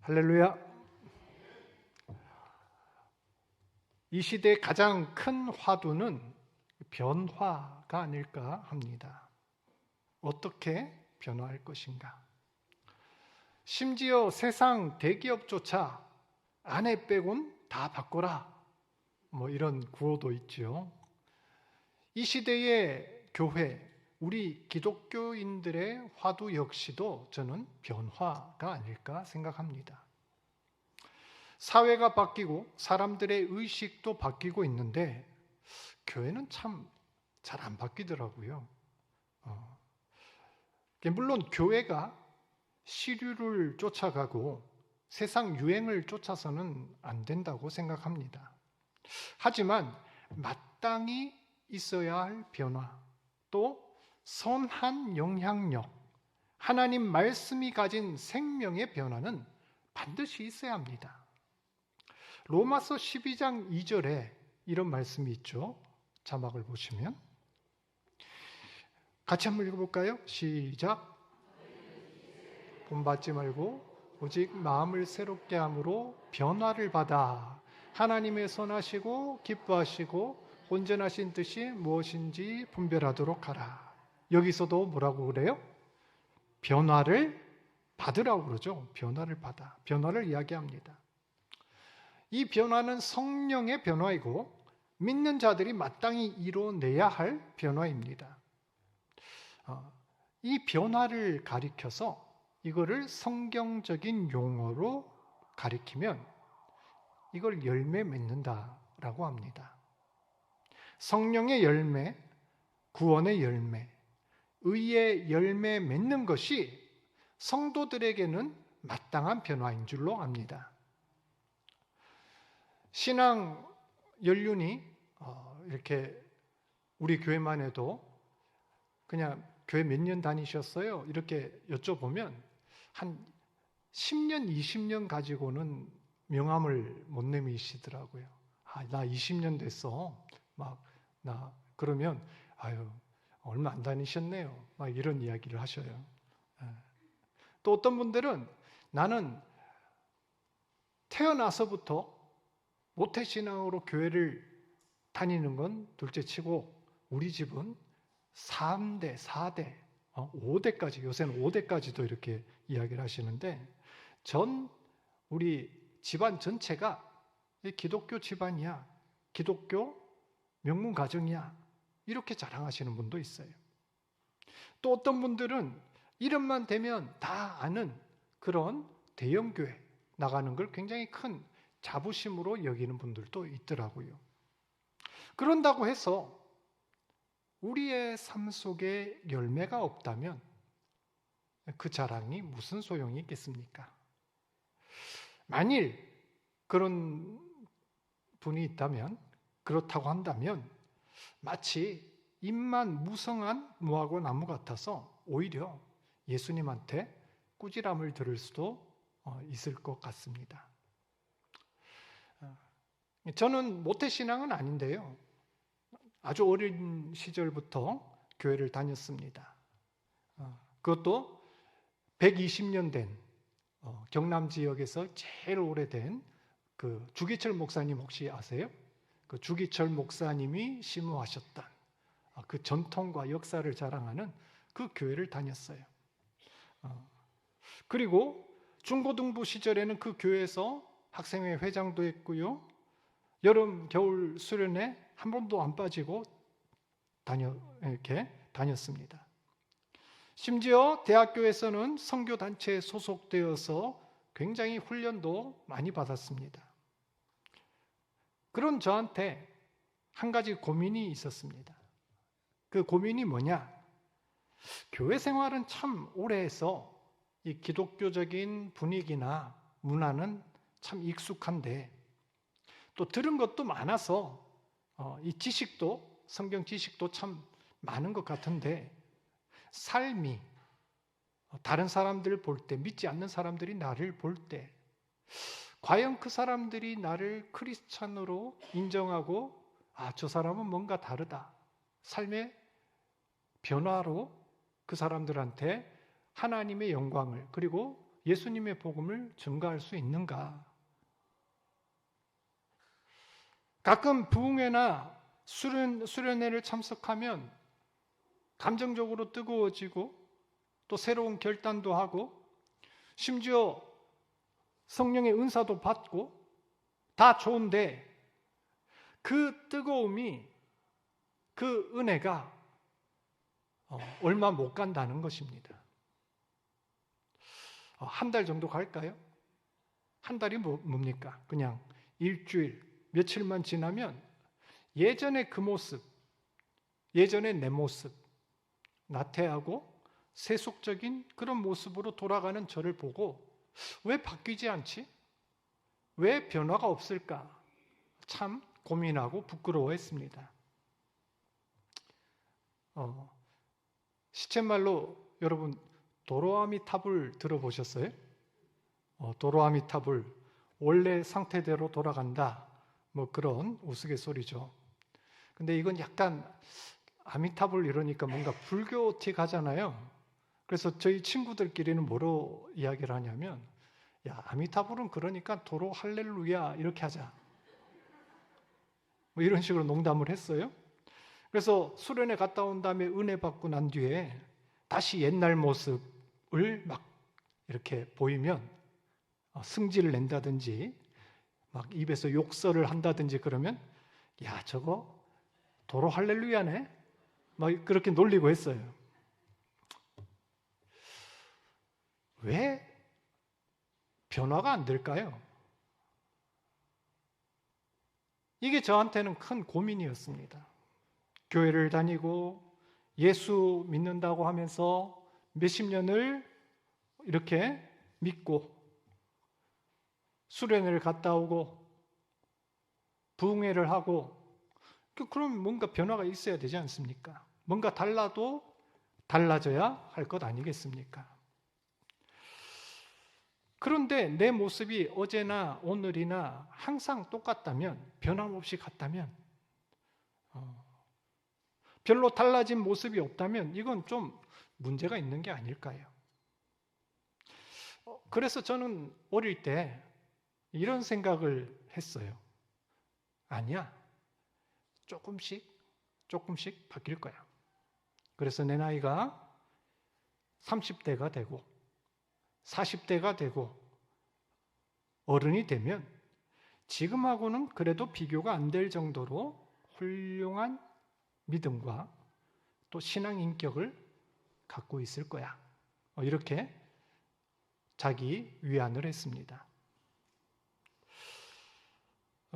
할렐루야. 이 시대의 가장 큰 화두는 변화가 아닐까 합니다. 어떻게 변화할 것인가? 심지어 세상 대기업조차 아내 빼곤 다 바꿔라, 이런 구호도 있죠. 이 시대의 교회, 우리 기독교인들의 화두 역시도 저는 변화가 아닐까 생각합니다. 사회가 바뀌고 사람들의 의식도 바뀌고 있는데 교회는 참 잘 안 바뀌더라고요. 물론 교회가 시류를 쫓아가고 세상 유행을 쫓아서는 안 된다고 생각합니다. 하지만 마땅히 있어야 할 변화, 또 선한 영향력, 하나님 말씀이 가진 생명의 변화는 반드시 있어야 합니다. 로마서 12장 2절에 이런 말씀이 있죠. 자막을 보시면 같이 한번 읽어볼까요? 시작. 본받지 말고 오직 마음을 새롭게 함으로 변화를 받아 하나님의 선하시고 기뻐하시고 온전하신 뜻이 무엇인지 분별하도록 하라. 여기서도 뭐라고 그래요? 변화를 받으라고 그러죠. 변화를 받아. 변화를 이야기합니다. 이 변화는 성령의 변화이고 믿는 자들이 마땅히 이뤄내야 할 변화입니다. 이 변화를 가리켜서 이거를 성경적인 용어로 가리키면 이걸 열매 맺는다라고 합니다. 성령의 열매, 구원의 열매, 의의 열매 맺는 것이 성도들에게는 마땅한 변화인 줄로 압니다. 신앙 연륜이 이렇게 우리 교회만 해도 그냥 교회 몇 년 다니셨어요? 이렇게 여쭤보면 한 10년, 20년 가지고는 명함을 못 내미시더라고요. 나 20년 됐어. 그러면 얼마 안 다니셨네요. 이런 이야기를 하셔요. 또 어떤 분들은 나는 태어나서부터 모태신앙으로 교회를 다니는 건 둘째치고 우리 집은 3대, 4대, 5대까지, 요새는 5대까지도 이렇게 이야기를 하시는데 우리 집안 전체가 기독교 집안이야, 기독교 명문 가정이야, 이렇게 자랑하시는 분도 있어요. 또 어떤 분들은 이름만 대면 다 아는 그런 대형교회 나가는 걸 굉장히 큰 자부심으로 여기는 분들도 있더라고요. 그런다고 해서 우리의 삶 속에 열매가 없다면 그 자랑이 무슨 소용이 있겠습니까? 만일 그런 분이 있다면, 그렇다고 한다면 마치 잎만 무성한 무화과 나무 같아서 오히려 예수님한테 꾸지람을 들을 수도 있을 것 같습니다. 저는 모태신앙은 아닌데요, 아주 어린 시절부터 교회를 다녔습니다. 그것도 120년 된 경남 지역에서 제일 오래된 그 주기철 목사님 혹시 아세요? 그 주기철 목사님이 심우하셨던 그 전통과 역사를 자랑하는 그 교회를 다녔어요. 그리고 중고등부 시절에는 그 교회에서 학생회 회장도 했고요. 여름, 겨울 수련회 한 번도 안 빠지고 이렇게 다녔습니다. 심지어 대학교에서는 선교단체에 소속되어서 굉장히 훈련도 많이 받았습니다. 그런 저한테 한 가지 고민이 있었습니다. 그 고민이 뭐냐? 교회 생활은 참 오래 해서 이 기독교적인 분위기나 문화는 참 익숙한데 또 들은 것도 많아서 이 지식도, 성경 지식도 참 많은 것 같은데 삶이 다른 사람들을 볼 때, 믿지 않는 사람들이 나를 볼 때 과연 그 사람들이 나를 크리스찬으로 인정하고 저 사람은 뭔가 다르다, 삶의 변화로 그 사람들한테 하나님의 영광을, 그리고 예수님의 복음을 증거할 수 있는가? 가끔 부흥회나 수련회를 참석하면 감정적으로 뜨거워지고 또 새로운 결단도 하고 심지어 성령의 은사도 받고 다 좋은데 그 뜨거움이, 그 은혜가 얼마 못 간다는 것입니다. 한 달 정도 갈까요? 한 달이 뭡니까? 그냥 일주일, 며칠만 지나면 예전의 그 모습, 예전의 내 모습, 나태하고 세속적인 그런 모습으로 돌아가는 저를 보고 왜 바뀌지 않지? 왜 변화가 없을까? 참 고민하고 부끄러워했습니다. 시쳇말로 여러분 도로아미탑을 들어보셨어요? 도로아미탑을 원래 상태대로 돌아간다. 뭐 그런 우스갯소리죠. 근데 이건 약간 아미타불 이러니까 뭔가 불교틱 하잖아요. 그래서 저희 친구들끼리는 뭐로 이야기를 하냐면, 야, 아미타불은 그러니까 도로 할렐루야 이렇게 하자. 뭐 이런 식으로 농담을 했어요. 그래서 수련회 갔다 온 다음에 은혜 받고 난 뒤에 다시 옛날 모습을 막 이렇게 보이면 승질을 낸다든지 막 입에서 욕설을 한다든지 그러면 야, 저거 도로 할렐루야네? 막 그렇게 놀리고 했어요. 왜 변화가 안 될까요? 이게 저한테는 큰 고민이었습니다. 교회를 다니고 예수 믿는다고 하면서 몇십 년을 이렇게 믿고 수련회를 갔다 오고 부흥회를 하고 그럼 뭔가 변화가 있어야 되지 않습니까? 뭔가 달라도 달라져야 할 것 아니겠습니까? 그런데 내 모습이 어제나 오늘이나 항상 똑같다면, 변함없이 같다면, 별로 달라진 모습이 없다면 이건 좀 문제가 있는 게 아닐까요? 그래서 저는 어릴 때 이런 생각을 했어요. 아니야. 조금씩 바뀔 거야. 그래서 내 나이가 30대가 되고 40대가 되고 어른이 되면 지금하고는 그래도 비교가 안 될 정도로 훌륭한 믿음과 또 신앙 인격을 갖고 있을 거야. 이렇게 자기 위안을 했습니다.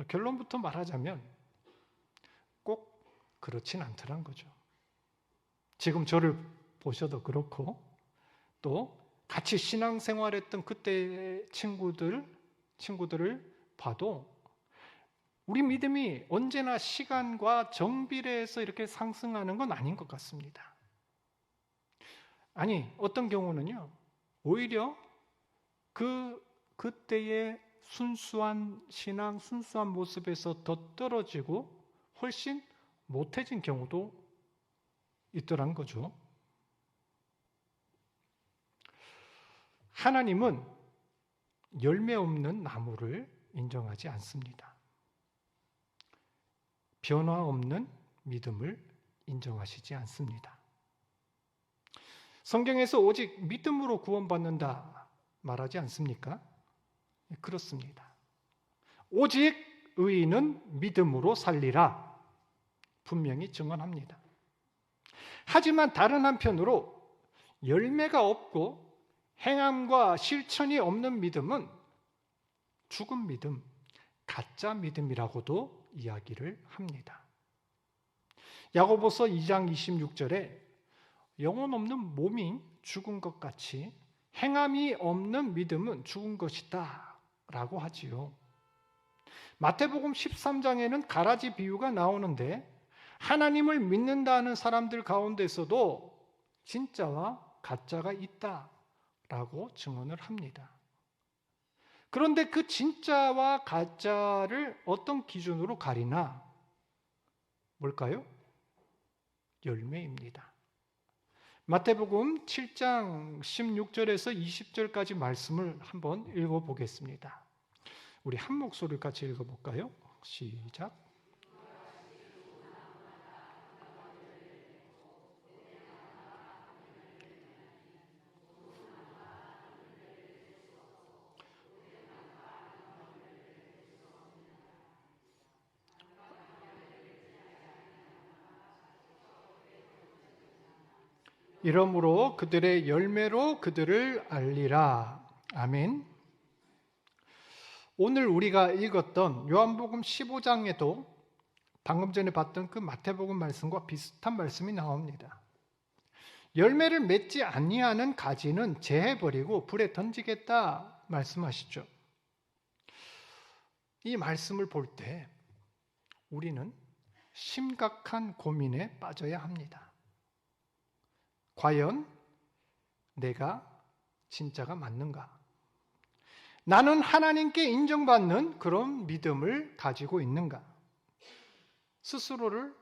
결론부터 말하자면 꼭 그렇진 않더란 거죠. 지금 저를 보셔도 그렇고 또 같이 신앙생활했던 그때의 친구들을 봐도 우리 믿음이 언제나 시간과 정비례해서 이렇게 상승하는 건 아닌 것 같습니다. 아니, 어떤 경우는요, 오히려 그때의 순수한 신앙, 순수한 모습에서 더 떨어지고 훨씬 못해진 경우도 있더란 거죠. 하나님은 열매 없는 나무를 인정하지 않습니다. 변화 없는 믿음을 인정하시지 않습니다. 성경에서 오직 믿음으로 구원받는다 말하지 않습니까? 그렇습니다. 오직 의인은 믿음으로 살리라 분명히 증언합니다. 하지만 다른 한편으로 열매가 없고 행함과 실천이 없는 믿음은 죽은 믿음, 가짜 믿음이라고도 이야기를 합니다. 야고보서 2장 26절에 영혼 없는 몸이 죽은 것 같이 행함이 없는 믿음은 죽은 것이다 라고 하지요. 마태복음 13장에는 가라지 비유가 나오는데 하나님을 믿는다는 사람들 가운데서도 진짜와 가짜가 있다라고 증언을 합니다. 그런데 그 진짜와 가짜를 어떤 기준으로 가리나? 뭘까요? 열매입니다. 마태복음 7장 16절에서 20절까지 말씀을 한번 읽어보겠습니다. 우리 한 목소리를 같이 읽어볼까요? 시작. 이러므로 그들의 열매로 그들을 알리라. 아멘. 오늘 우리가 읽었던 요한복음 15장에도 방금 전에 봤던 그 마태복음 말씀과 비슷한 말씀이 나옵니다. 열매를 맺지 아니하는 가지는 제해버리고 불에 던지겠다 말씀하시죠. 이 말씀을 볼 때 우리는 심각한 고민에 빠져야 합니다. 과연 내가 진짜가 맞는가? 나는 하나님께 인정받는 그런 믿음을 가지고 있는가? 스스로를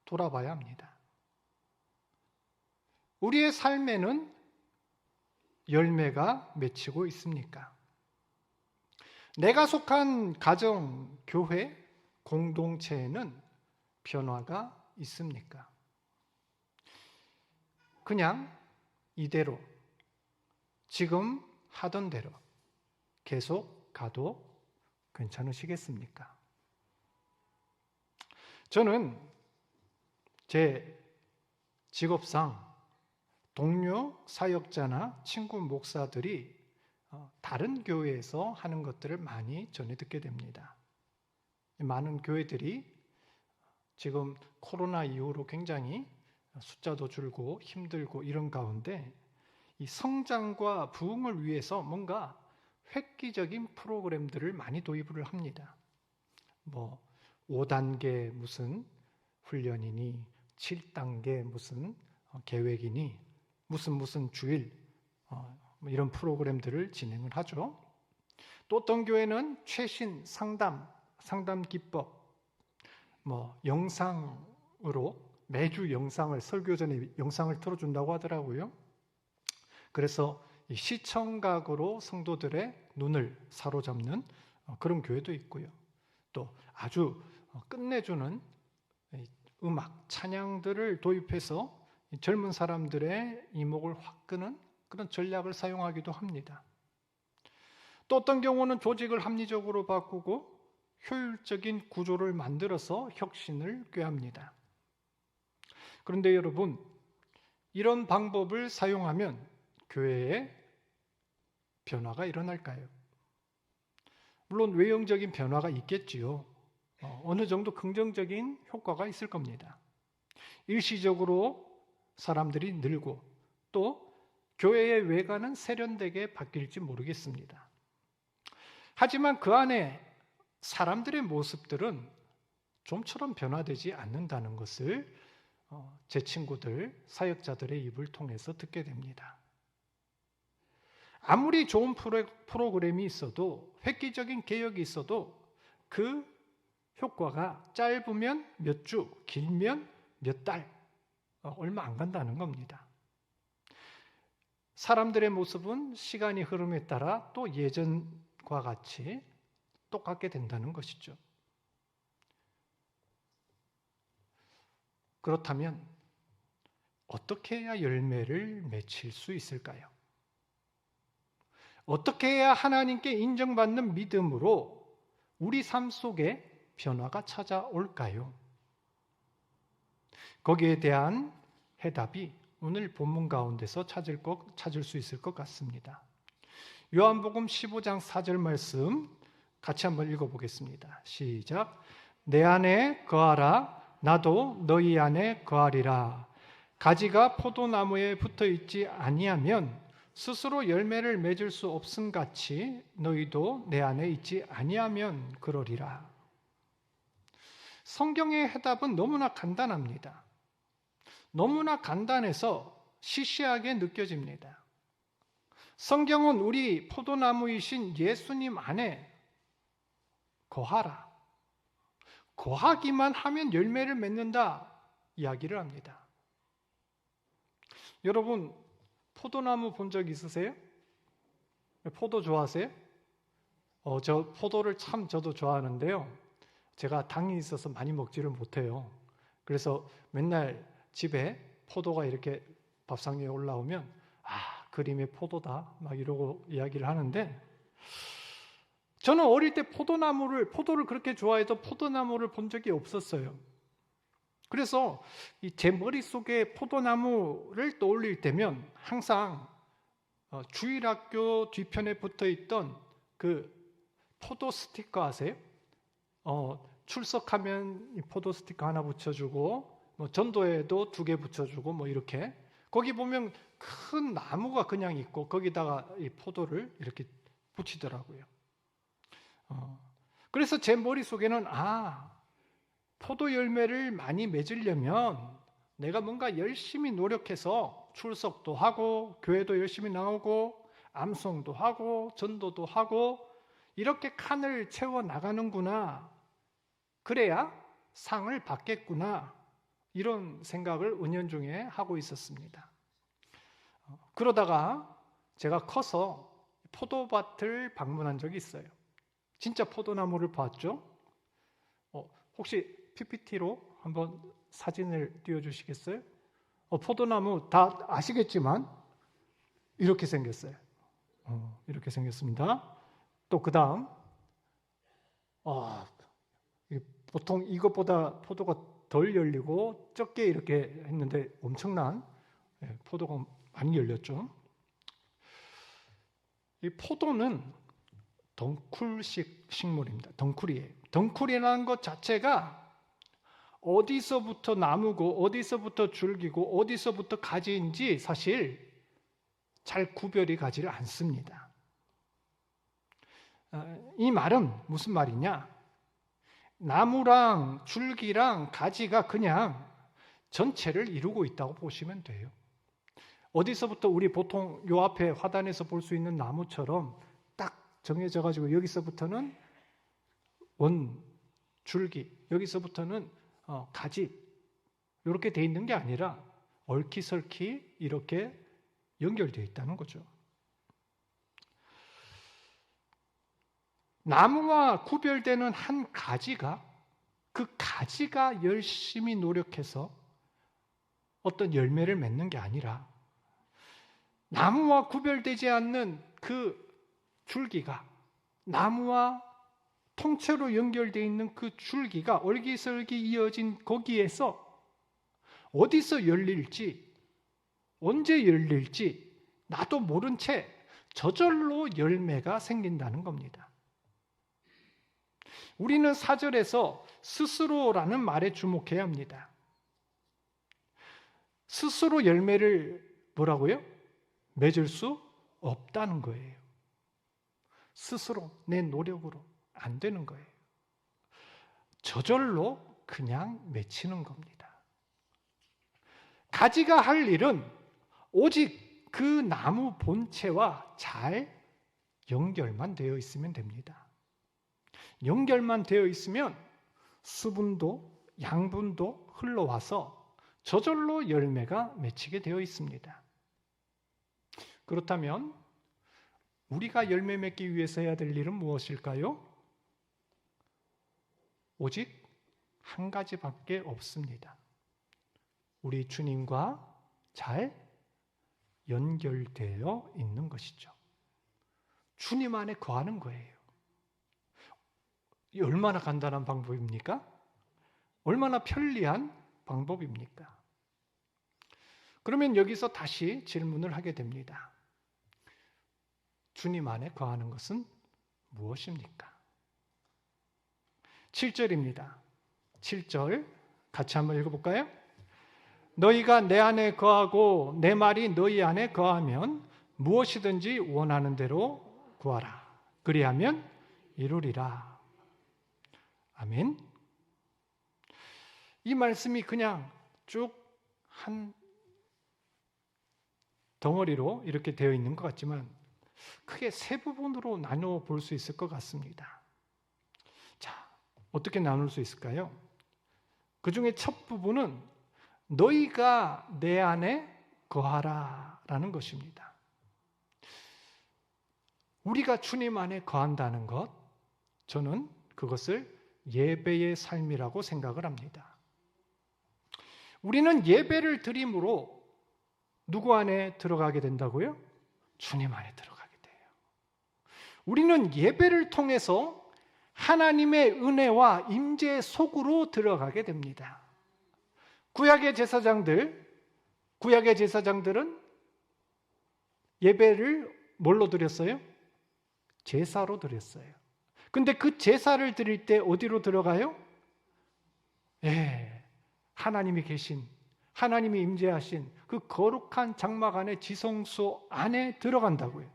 돌아봐야 합니다. 우리의 삶에는 열매가 맺히고 있습니까? 내가 속한 가정, 교회, 공동체에는 변화가 있습니까? 그냥 이대로 지금 하던 대로 계속 가도 괜찮으시겠습니까? 저는 제 직업상 동료 사역자나 친구 목사들이 다른 교회에서 하는 것들을 많이 전해 듣게 됩니다. 많은 교회들이 지금 코로나 이후로 굉장히 숫자도 줄고 힘들고 이런 가운데 이 성장과 부흥을 위해서 뭔가 획기적인 프로그램들을 많이 도입을 합니다. 5단계 무슨 훈련이니 7단계 무슨 계획이니 무슨 주일 이런 프로그램들을 진행을 하죠. 또 어떤 교회는 최신 상담 기법 영상으로 매주 설교 전에 영상을 틀어준다고 하더라고요. 그래서 이 시청각으로 성도들의 눈을 사로잡는 그런 교회도 있고요. 또 아주 끝내주는 음악, 찬양들을 도입해서 젊은 사람들의 이목을 확 끄는 그런 전략을 사용하기도 합니다. 또 어떤 경우는 조직을 합리적으로 바꾸고 효율적인 구조를 만들어서 혁신을 꾀합니다. 그런데 여러분, 이런 방법을 사용하면 교회에 변화가 일어날까요? 물론 외형적인 변화가 있겠지요. 어느 정도 긍정적인 효과가 있을 겁니다. 일시적으로 사람들이 늘고 또 교회의 외관은 세련되게 바뀔지 모르겠습니다. 하지만 그 안에 사람들의 모습들은 좀처럼 변화되지 않는다는 것을 제 친구들, 사역자들의 입을 통해서 듣게 됩니다. 아무리 좋은 프로그램이 있어도 획기적인 개혁이 있어도 그 효과가 짧으면 몇 주, 길면 몇 달, 얼마 안 간다는 겁니다. 사람들의 모습은 시간이 흐름에 따라 또 예전과 같이 똑같게 된다는 것이죠. 그렇다면 어떻게 해야 열매를 맺힐 수 있을까요? 어떻게 해야 하나님께 인정받는 믿음으로 우리 삶 속에 변화가 찾아올까요? 거기에 대한 해답이 오늘 본문 가운데서 찾을 수 있을 것 같습니다. 요한복음 15장 4절 말씀 같이 한번 읽어보겠습니다. 시작. 내 안에 거하라. 나도 너희 안에 거하리라. 가지가 포도나무에 붙어 있지 아니하면 스스로 열매를 맺을 수 없음 같이 너희도 내 안에 있지 아니하면 그러리라. 성경의 해답은 너무나 간단합니다. 너무나 간단해서 시시하게 느껴집니다. 성경은 우리 포도나무이신 예수님 안에 거하라. 거하기만 하면 열매를 맺는다 이야기를 합니다. 여러분 포도나무 본 적 있으세요? 포도 좋아하세요? 저 포도를 참 저도 좋아하는데요. 제가 당이 있어서 많이 먹지를 못해요. 그래서 맨날 집에 포도가 이렇게 밥상 위에 올라오면 그림의 포도다 막 이러고 이야기를 하는데, 저는 어릴 때 포도를 그렇게 좋아해도 포도나무를 본 적이 없었어요. 그래서 제 머릿속에 포도나무를 떠올릴 때면 항상 주일학교 뒤편에 붙어있던 그 포도 스티커 아세요? 출석하면 이 포도 스티커 하나 붙여주고, 전도에도 2개 붙여주고, 이렇게. 거기 보면 큰 나무가 그냥 있고, 거기다가 이 포도를 이렇게 붙이더라고요. 그래서 제 머릿속에는, 포도 열매를 많이 맺으려면 내가 뭔가 열심히 노력해서 출석도 하고, 교회도 열심히 나오고, 암송도 하고, 전도도 하고, 이렇게 칸을 채워 나가는구나. 그래야 상을 받겠구나. 이런 생각을 은연중에 하고 있었습니다. 그러다가 제가 커서 포도밭을 방문한 적이 있어요. 진짜 포도나무를 봤죠? 혹시 PPT로 한번 사진을 띄워주시겠어요? 포도나무 다 아시겠지만 이렇게 생겼어요. 이렇게 생겼습니다. 또 그 다음, 보통 이것보다 포도가 덜 열리고 적게 이렇게 했는데 엄청난 포도가 많이 열렸죠. 이 포도는 덩쿨식 식물입니다. 덩쿨이에요. 덩쿨이라는 것 자체가 어디서부터 나무고 어디서부터 줄기고 어디서부터 가지인지 사실 잘 구별이 가지를 않습니다. 이 말은 무슨 말이냐? 나무랑 줄기랑 가지가 그냥 전체를 이루고 있다고 보시면 돼요. 어디서부터 우리 보통 요 앞에 화단에서 볼 수 있는 나무처럼 딱 정해져 가지고 여기서부터는 원, 줄기, 여기서부터는 가지 이렇게 돼 있는 게 아니라 얽히설키 이렇게 연결되어 있다는 거죠. 나무와 구별되는 한 가지가, 그 가지가 열심히 노력해서 어떤 열매를 맺는 게 아니라 나무와 구별되지 않는 그 줄기가, 나무와 통째로 연결되어 있는 그 줄기가 얼기설기 이어진 거기에서 어디서 열릴지, 언제 열릴지 나도 모른 채 저절로 열매가 생긴다는 겁니다. 우리는 4절에서 스스로라는 말에 주목해야 합니다. 스스로 열매를 뭐라고요? 맺을 수 없다는 거예요. 스스로, 내 노력으로 안 되는 거예요. 저절로 그냥 맺히는 겁니다. 가지가 할 일은 오직 그 나무 본체와 잘 연결만 되어 있으면 됩니다. 연결만 되어 있으면 수분도 양분도 흘러와서 저절로 열매가 맺히게 되어 있습니다. 그렇다면 우리가 열매 맺기 위해서 해야 될 일은 무엇일까요? 오직 한 가지밖에 없습니다. 우리 주님과 잘 연결되어 있는 것이죠. 주님 안에 거하는 거예요. 얼마나 간단한 방법입니까? 얼마나 편리한 방법입니까? 그러면 여기서 다시 질문을 하게 됩니다. 주님 안에 거하는 것은 무엇입니까? 7절입니다. 7절 같이 한번 읽어볼까요? 너희가 내 안에 거하고 내 말이 너희 안에 거하면 무엇이든지 원하는 대로 구하라. 그리하면 이루리라. 아멘. 이 말씀이 그냥 쭉 한 덩어리로 이렇게 되어 있는 것 같지만 크게 세 부분으로 나누어 볼 수 있을 것 같습니다. 자, 어떻게 나눌 수 있을까요? 그 중에 첫 부분은 너희가 내 안에 거하라라는 것입니다. 우리가 주님 안에 거한다는 것, 저는 그것을 예배의 삶이라고 생각을 합니다. 우리는 예배를 드림으로 누구 안에 들어가게 된다고요? 주님 안에 들어가게 돼요. 우리는 예배를 통해서 하나님의 은혜와 임재 속으로 들어가게 됩니다. 구약의 제사장들은 예배를 뭘로 드렸어요? 제사로 드렸어요. 근데 그 제사를 드릴 때 어디로 들어가요? 하나님이 계신, 하나님이 임재하신 그 거룩한 장막 안에, 지성소 안에 들어간다고요.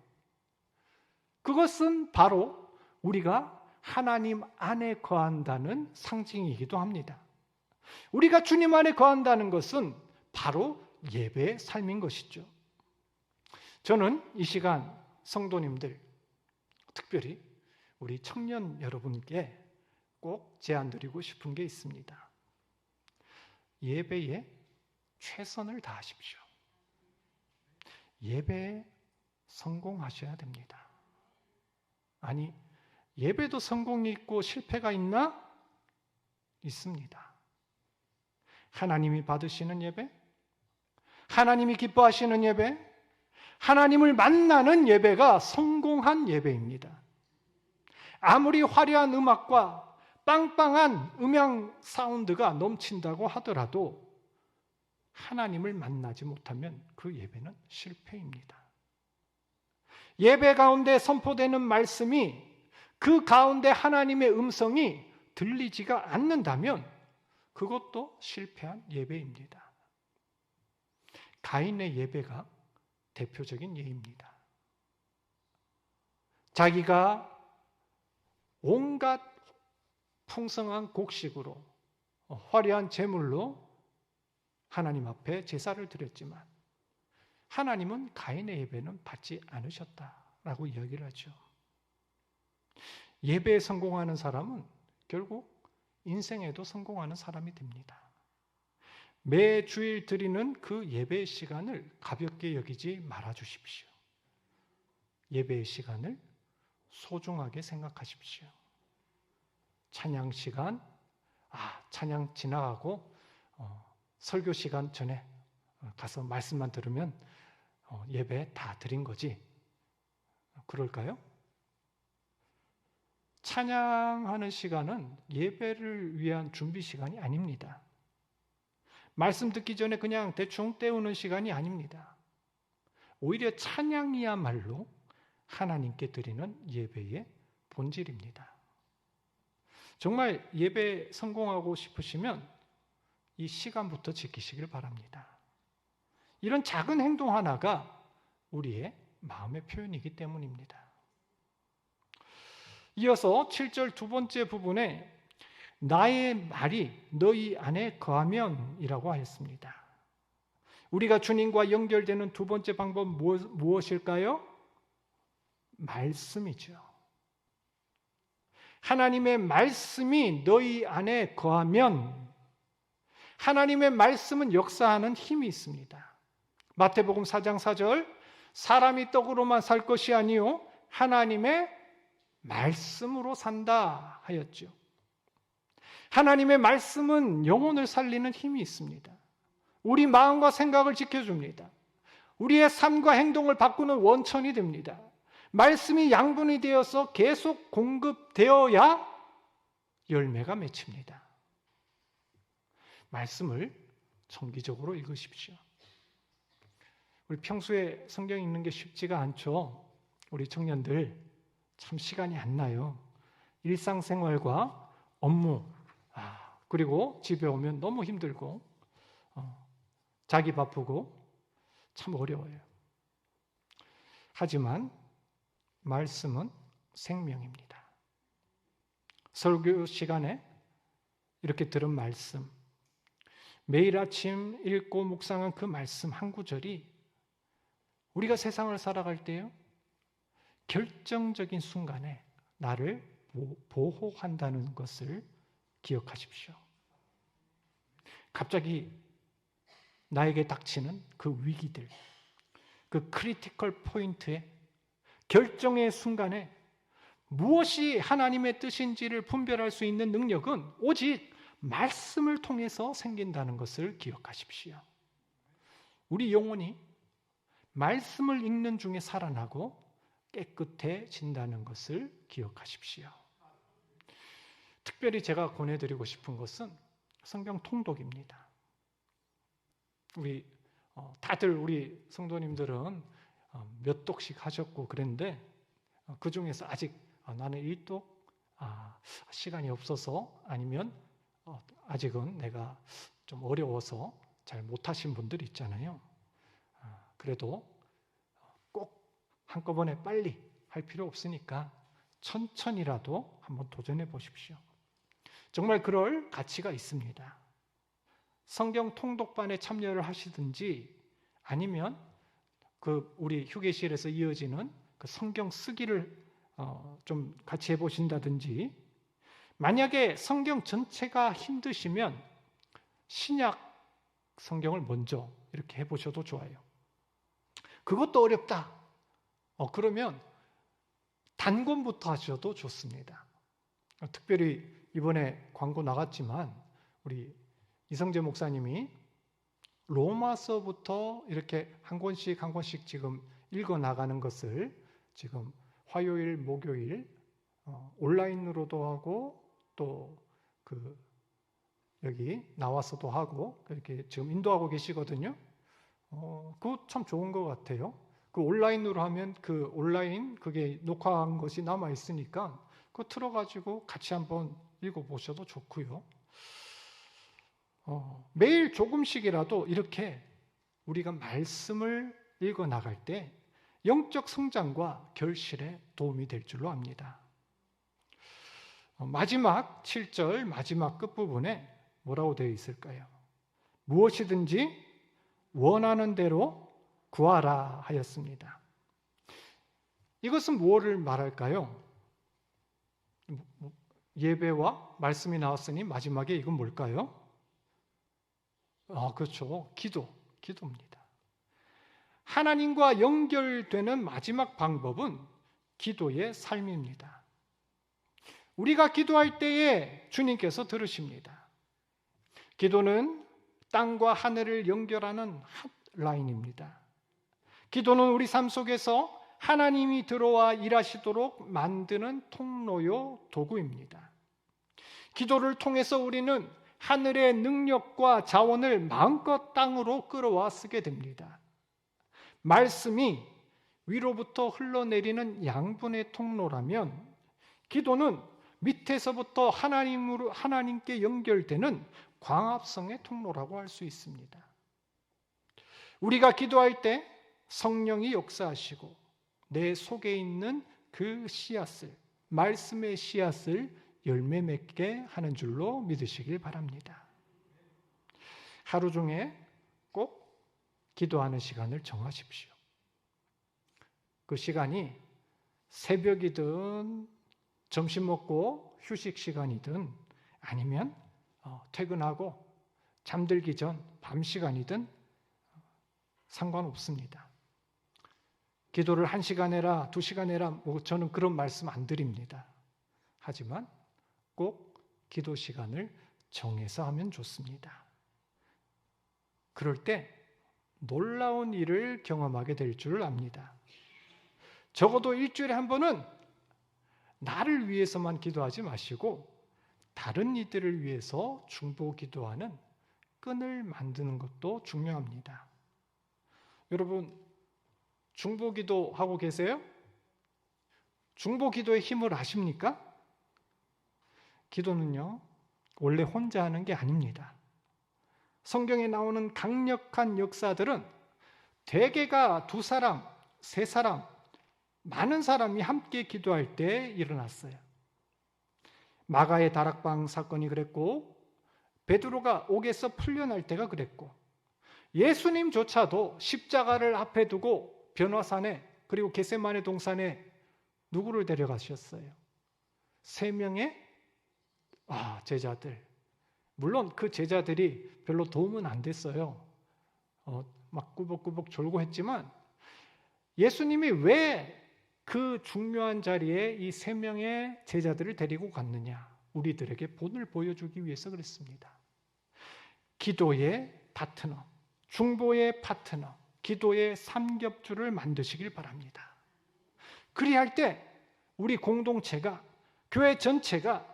그것은 바로 우리가 하나님 안에 거한다는 상징이기도 합니다. 우리가 주님 안에 거한다는 것은 바로 예배의 삶인 것이죠. 저는 이 시간 성도님들, 특별히 우리 청년 여러분께 꼭 제안드리고 싶은 게 있습니다. 예배에 최선을 다하십시오. 예배에 성공하셔야 됩니다. 아니, 예배도 성공이 있고 실패가 있나? 있습니다. 하나님이 받으시는 예배, 하나님이 기뻐하시는 예배, 하나님을 만나는 예배가 성공한 예배입니다. 아무리 화려한 음악과 빵빵한 음향 사운드가 넘친다고 하더라도 하나님을 만나지 못하면 그 예배는 실패입니다. 예배 가운데 선포되는 말씀이, 그 가운데 하나님의 음성이 들리지가 않는다면 그것도 실패한 예배입니다. 가인의 예배가 대표적인 예입니다. 자기가 온갖 풍성한 곡식으로, 화려한 제물로 하나님 앞에 제사를 드렸지만 하나님은 가인의 예배는 받지 않으셨다라고 이야기를 하죠. 예배에 성공하는 사람은 결국 인생에도 성공하는 사람이 됩니다. 매 주일 드리는 그 예배의 시간을 가볍게 여기지 말아 주십시오. 예배의 시간을 소중하게 생각하십시오. 찬양 시간, 찬양 지나가고 설교 시간 전에 가서 말씀만 들으면 예배 다 드린 거지. 그럴까요? 찬양하는 시간은 예배를 위한 준비 시간이 아닙니다. 말씀 듣기 전에 그냥 대충 때우는 시간이 아닙니다. 오히려 찬양이야말로 하나님께 드리는 예배의 본질입니다. 정말 예배 성공하고 싶으시면 이 시간부터 지키시길 바랍니다. 이런 작은 행동 하나가 우리의 마음의 표현이기 때문입니다. 이어서 7절 두 번째 부분에 나의 말이 너희 안에 거하면 이라고 하였습니다. 우리가 주님과 연결되는 두 번째 방법 무엇일까요? 말씀이죠. 하나님의 말씀이 너희 안에 거하면, 하나님의 말씀은 역사하는 힘이 있습니다. 마태복음 4장 4절, 사람이 떡으로만 살 것이 아니요 하나님의 말씀으로 산다 하였죠. 하나님의 말씀은 영혼을 살리는 힘이 있습니다. 우리 마음과 생각을 지켜줍니다. 우리의 삶과 행동을 바꾸는 원천이 됩니다. 말씀이 양분이 되어서 계속 공급되어야 열매가 맺힙니다. 말씀을 정기적으로 읽으십시오. 우리 평소에 성경 읽는 게 쉽지가 않죠. 우리 청년들 참 시간이 안 나요. 일상생활과 업무, 그리고 집에 오면 너무 힘들고 자기 바쁘고 참 어려워요. 하지만 말씀은 생명입니다. 설교 시간에 이렇게 들은 말씀, 매일 아침 읽고 묵상한 그 말씀 한 구절이 우리가 세상을 살아갈 때요, 결정적인 순간에 나를 보호한다는 것을 기억하십시오. 갑자기 나에게 닥치는 그 위기들, 그 크리티컬 포인트에 결정의 순간에 무엇이 하나님의 뜻인지를 분별할 수 있는 능력은 오직 말씀을 통해서 생긴다는 것을 기억하십시오. 우리 영혼이 말씀을 읽는 중에 살아나고 깨끗해진다는 것을 기억하십시오. 특별히 제가 권해드리고 싶은 것은 성경 통독입니다. 다들 우리 성도님들은 몇 독씩 하셨고 그랬는데 그 중에서 아직 나는 1독 시간이 없어서 아니면 아직은 내가 좀 어려워서 잘 못하신 분들이 있잖아요. 그래도 꼭 한꺼번에 빨리 할 필요 없으니까 천천히라도 한번 도전해 보십시오. 정말 그럴 가치가 있습니다. 성경 통독반에 참여를 하시든지 아니면 우리 휴게실에서 이어지는 그 성경 쓰기를 좀 같이 해보신다든지, 만약에 성경 전체가 힘드시면 신약 성경을 먼저 이렇게 해보셔도 좋아요. 그것도 어렵다. 그러면 단권부터 하셔도 좋습니다. 특별히 이번에 광고 나갔지만 우리 이성재 목사님이 로마서부터 이렇게 한 권씩 한 권씩 지금 읽어 나가는 것을 지금 화요일, 목요일 온라인으로도 하고 또 여기 나와서도 하고 이렇게 지금 인도하고 계시거든요. 그거 참 좋은 것 같아요. 그 온라인으로 하면 그 온라인 그게 녹화한 것이 남아 있으니까 그거 틀어가지고 같이 한번 읽어보셔도 좋고요. 매일 조금씩이라도 이렇게 우리가 말씀을 읽어 나갈 때 영적 성장과 결실에 도움이 될 줄로 압니다. 마지막 7절 마지막 끝부분에 뭐라고 되어 있을까요? 무엇이든지 원하는 대로 구하라 하였습니다. 이것은 무엇을 말할까요? 예배와 말씀이 나왔으니 마지막에 이건 뭘까요? 그렇죠. 기도입니다. 하나님과 연결되는 마지막 방법은 기도의 삶입니다. 우리가 기도할 때에 주님께서 들으십니다. 기도는 땅과 하늘을 연결하는 핫라인입니다. 기도는 우리 삶 속에서 하나님이 들어와 일하시도록 만드는 통로요 도구입니다. 기도를 통해서 우리는 하늘의 능력과 자원을 마음껏 땅으로 끌어와 쓰게 됩니다. 말씀이 위로부터 흘러내리는 양분의 통로라면 기도는 밑에서부터 하나님께 연결되는 광합성의 통로라고 할 수 있습니다. 우리가 기도할 때 성령이 역사하시고 내 속에 있는 그 씨앗을, 말씀의 씨앗을 열매 맺게 하는 줄로 믿으시길 바랍니다. 하루 중에 꼭 기도하는 시간을 정하십시오. 그 시간이 새벽이든 점심 먹고 휴식 시간이든 아니면 퇴근하고 잠들기 전 밤 시간이든 상관없습니다. 기도를 1시간 해라, 2시간 해라, 저는 그런 말씀 안 드립니다. 하지만 꼭 기도 시간을 정해서 하면 좋습니다. 그럴 때 놀라운 일을 경험하게 될 줄 압니다. 적어도 일주일에 한 번은 나를 위해서만 기도하지 마시고 다른 이들을 위해서 중보 기도하는 끈을 만드는 것도 중요합니다. 여러분, 중보 기도하고 계세요? 중보 기도의 힘을 아십니까? 기도는요, 원래 혼자 하는 게 아닙니다. 성경에 나오는 강력한 역사들은 대개가 2사람, 3사람, 많은 사람이 함께 기도할 때 일어났어요. 마가의 다락방 사건이 그랬고, 베드로가 옥에서 풀려날 때가 그랬고, 예수님조차도 십자가를 앞에 두고 변화산에 그리고 겟세마네 동산에 누구를 데려가셨어요? 3명의 제자들. 물론 그 제자들이 별로 도움은 안 됐어요. 막 꾸벅꾸벅 졸고 했지만 예수님이 왜 그 중요한 자리에 이 3명의 제자들을 데리고 갔느냐? 우리들에게 본을 보여주기 위해서 그랬습니다. 기도의 파트너, 중보의 파트너, 기도의 삼겹줄을 만드시길 바랍니다. 그리할 때 우리 공동체가, 교회 전체가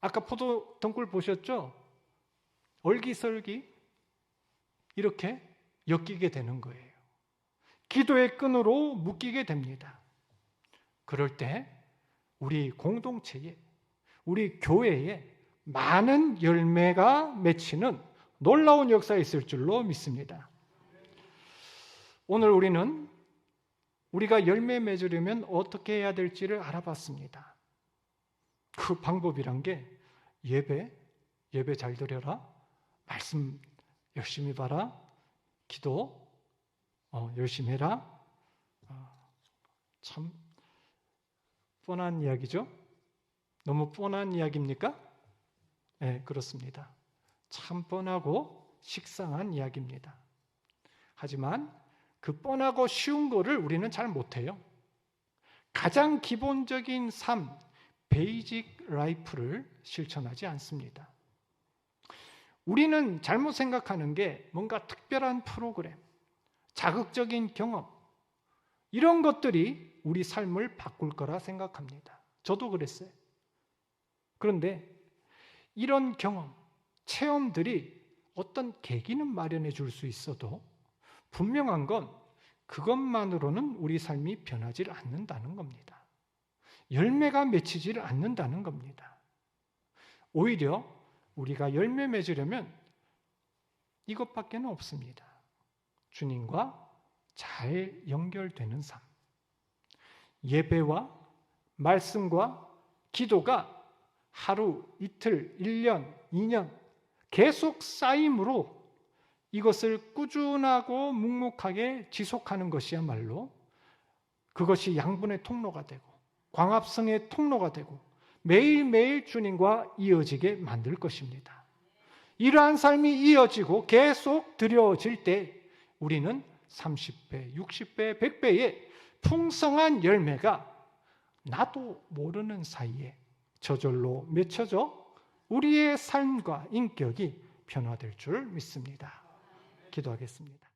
아까 포도 덩굴 보셨죠? 얼기설기 이렇게 엮이게 되는 거예요. 기도의 끈으로 묶이게 됩니다. 그럴 때 우리 공동체에, 우리 교회에 많은 열매가 맺히는 놀라운 역사가 있을 줄로 믿습니다. 오늘 우리는 우리가 열매 맺으려면 어떻게 해야 될지를 알아봤습니다. 그 방법이란 게 예배 잘 드려라, 말씀 열심히 봐라, 기도 열심히 해라. 참 뻔한 이야기죠? 너무 뻔한 이야기입니까? 네, 그렇습니다. 참 뻔하고 식상한 이야기입니다. 하지만 그 뻔하고 쉬운 거를 우리는 잘 못해요. 가장 기본적인 삶, 베이직 라이프를 실천하지 않습니다. 우리는 잘못 생각하는 게 뭔가 특별한 프로그램, 자극적인 경험, 이런 것들이 우리 삶을 바꿀 거라 생각합니다. 저도 그랬어요. 그런데 이런 경험, 체험들이 어떤 계기는 마련해 줄 수 있어도 분명한 건 그것만으로는 우리 삶이 변하지 않는다는 겁니다. 열매가 맺히지 않는다는 겁니다. 오히려 우리가 열매 맺으려면 이것밖에는 없습니다. 주님과 잘 연결되는 삶. 예배와 말씀과 기도가 하루, 이틀, 1년, 2년 계속 쌓임으로 이것을 꾸준하고 묵묵하게 지속하는 것이야말로 그것이 양분의 통로가 되고 광합성의 통로가 되고 매일매일 주님과 이어지게 만들 것입니다. 이러한 삶이 이어지고 계속 드려질 때 우리는 30배, 60배, 100배의 풍성한 열매가 나도 모르는 사이에 저절로 맺혀져 우리의 삶과 인격이 변화될 줄 믿습니다. 기도하겠습니다.